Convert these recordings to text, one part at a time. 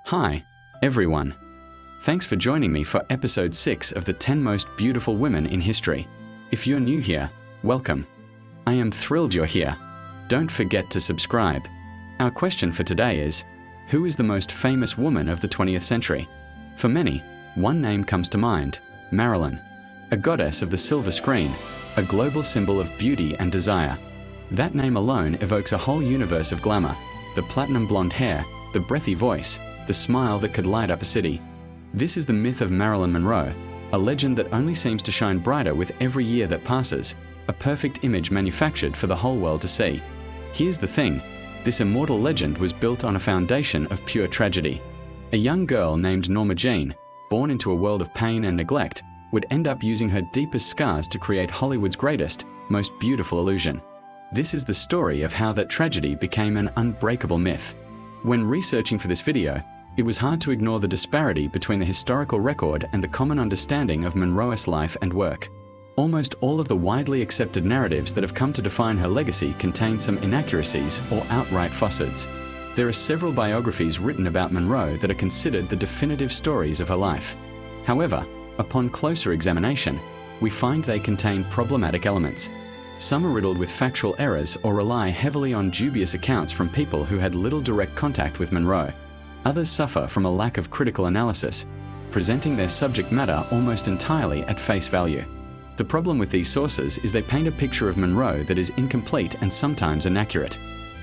Hi, everyone. Thanks for joining me for episode 6 of the 10 Most Beautiful Women in History. If you're new here, welcome. I am thrilled you're here. Don't forget to subscribe. Our question for today is, who is the most famous woman of the 20th century? For many, one name comes to mind, Marilyn, a goddess of the silver screen, a global symbol of beauty and desire. That name alone evokes a whole universe of glamour, the platinum blonde hair, the breathy voice, the smile that could light up a city. This is the myth of Marilyn Monroe, a legend that only seems to shine brighter with every year that passes, a perfect image manufactured for the whole world to see. Here's the thing, this immortal legend was built on a foundation of pure tragedy. A young girl named Norma Jeane, born into a world of pain and neglect, would end up using her deepest scars to create Hollywood's greatest, most beautiful illusion. This is the story of how that tragedy became an unbreakable myth. When researching for this video, it was hard to ignore the disparity between the historical record and the common understanding of Monroe's life and work. Almost all of the widely accepted narratives that have come to define her legacy contain some inaccuracies or outright falsehoods. There are several biographies written about Monroe that are considered the definitive stories of her life. However, upon closer examination, we find they contain problematic elements. Some are riddled with factual errors or rely heavily on dubious accounts from people who had little direct contact with Monroe. Others suffer from a lack of critical analysis, presenting their subject matter almost entirely at face value. The problem with these sources is they paint a picture of Monroe that is incomplete and sometimes inaccurate.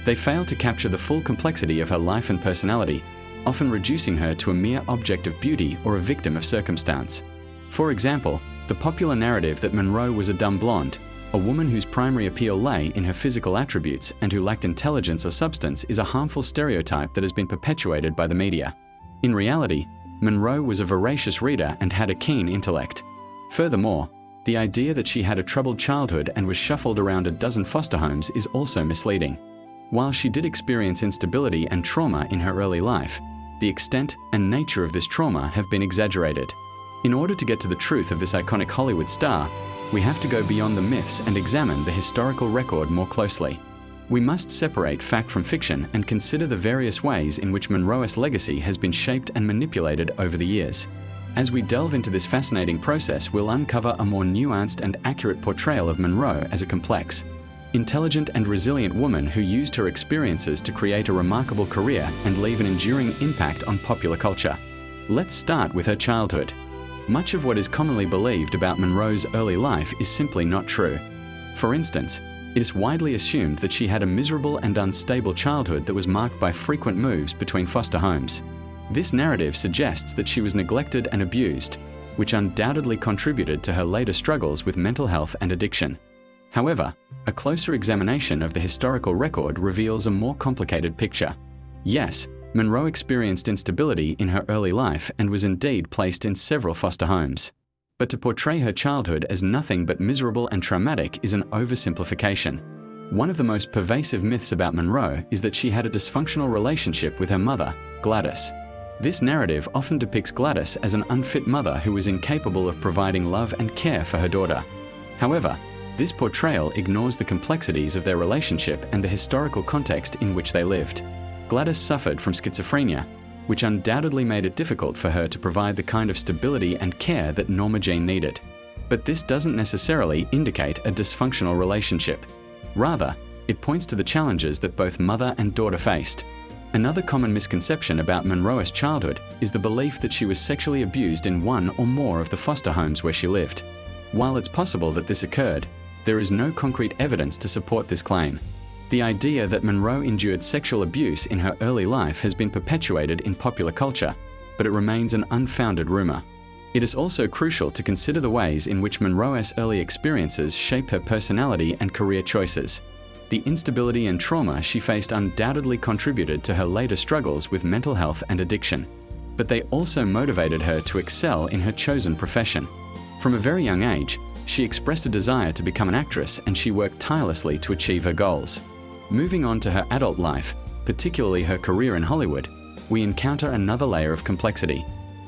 They fail to capture the full complexity of her life and personality, often reducing her to a mere object of beauty or a victim of circumstance. For example, the popular narrative that Monroe was a dumb blonde, a woman whose primary appeal lay in her physical attributes and who lacked intelligence or substance, is a harmful stereotype that has been perpetuated by the media. In reality, Monroe was a voracious reader and had a keen intellect. Furthermore, the idea that she had a troubled childhood and was shuffled around a dozen foster homes is also misleading. While she did experience instability and trauma in her early life, the extent and nature of this trauma have been exaggerated. In order to get to the truth of this iconic Hollywood star, we have to go beyond the myths and examine the historical record more closely. We must separate fact from fiction and consider the various ways in which Monroe's legacy has been shaped and manipulated over the years. As we delve into this fascinating process, we'll uncover a more nuanced and accurate portrayal of Monroe as a complex, intelligent and resilient woman who used her experiences to create a remarkable career and leave an enduring impact on popular culture. Let's start with her childhood. Much of what is commonly believed about Monroe's early life is simply not true. For instance, it is widely assumed that she had a miserable and unstable childhood that was marked by frequent moves between foster homes. This narrative suggests that she was neglected and abused, which undoubtedly contributed to her later struggles with mental health and addiction. However, a closer examination of the historical record reveals a more complicated picture. Yes, Monroe experienced instability in her early life and was indeed placed in several foster homes. But to portray her childhood as nothing but miserable and traumatic is an oversimplification. One of the most pervasive myths about Monroe is that she had a dysfunctional relationship with her mother, Gladys. This narrative often depicts Gladys as an unfit mother who was incapable of providing love and care for her daughter. However, this portrayal ignores the complexities of their relationship and the historical context in which they lived. Gladys suffered from schizophrenia, which undoubtedly made it difficult for her to provide the kind of stability and care that Norma Jeane needed. But this doesn't necessarily indicate a dysfunctional relationship. Rather, it points to the challenges that both mother and daughter faced. Another common misconception about Monroe's childhood is the belief that she was sexually abused in one or more of the foster homes where she lived. While it's possible that this occurred, there is no concrete evidence to support this claim. The idea that Monroe endured sexual abuse in her early life has been perpetuated in popular culture, but it remains an unfounded rumor. It is also crucial to consider the ways in which Monroe's early experiences shape her personality and career choices. The instability and trauma she faced undoubtedly contributed to her later struggles with mental health and addiction, but they also motivated her to excel in her chosen profession. From a very young age, she expressed a desire to become an actress, and she worked tirelessly to achieve her goals. Moving on to her adult life, particularly her career in Hollywood, we encounter another layer of complexity.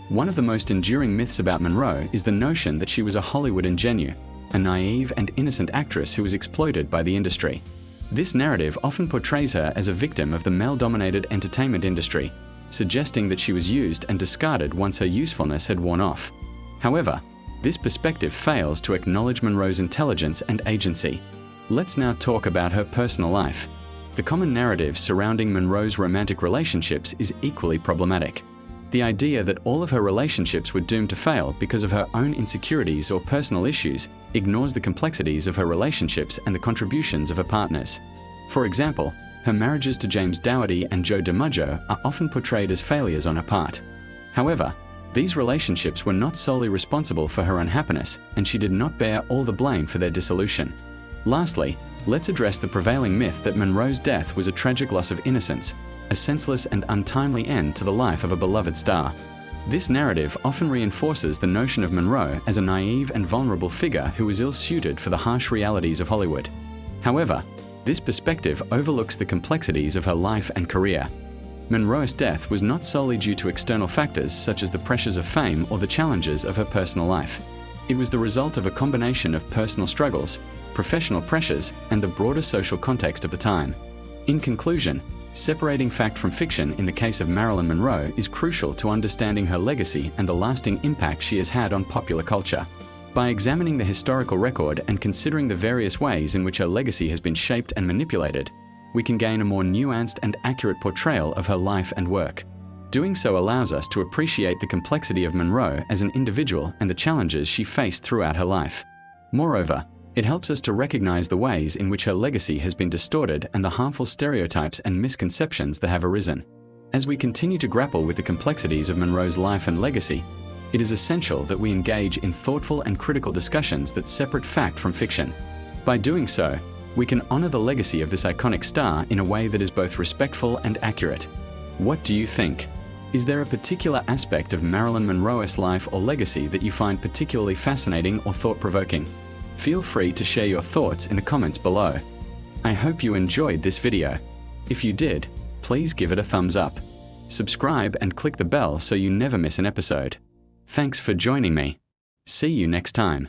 One of the most enduring myths about Monroe is the notion that she was a Hollywood ingenue, a naive and innocent actress who was exploited by the industry. This narrative often portrays her as a victim of the male-dominated entertainment industry, suggesting that she was used and discarded once her usefulness had worn off. However, this perspective fails to acknowledge Monroe's intelligence and agency. Let's now talk about her personal life. The common narrative surrounding Monroe's romantic relationships is equally problematic. The idea that all of her relationships were doomed to fail because of her own insecurities or personal issues ignores the complexities of her relationships and the contributions of her partners. For example, her marriages to James Dougherty and Joe DiMaggio are often portrayed as failures on her part. However, these relationships were not solely responsible for her unhappiness, and she did not bear all the blame for their dissolution. Lastly, let's address the prevailing myth that Monroe's death was a tragic loss of innocence, a senseless and untimely end to the life of a beloved star. This narrative often reinforces the notion of Monroe as a naive and vulnerable figure who was ill-suited for the harsh realities of Hollywood. However, this perspective overlooks the complexities of her life and career. Monroe's death was not solely due to external factors such as the pressures of fame or the challenges of her personal life. It was the result of a combination of personal struggles, professional pressures, and the broader social context of the time. In conclusion, separating fact from fiction in the case of Marilyn Monroe is crucial to understanding her legacy and the lasting impact she has had on popular culture. By examining the historical record and considering the various ways in which her legacy has been shaped and manipulated, we can gain a more nuanced and accurate portrayal of her life and work. Doing so allows us to appreciate the complexity of Monroe as an individual and the challenges she faced throughout her life. Moreover, it helps us to recognize the ways in which her legacy has been distorted and the harmful stereotypes and misconceptions that have arisen. As we continue to grapple with the complexities of Monroe's life and legacy, it is essential that we engage in thoughtful and critical discussions that separate fact from fiction. By doing so, we can honor the legacy of this iconic star in a way that is both respectful and accurate. What do you think? Is there a particular aspect of Marilyn Monroe's life or legacy that you find particularly fascinating or thought-provoking? Feel free to share your thoughts in the comments below. I hope you enjoyed this video. If you did, please give it a thumbs up. Subscribe and click the bell so you never miss an episode. Thanks for joining me. See you next time.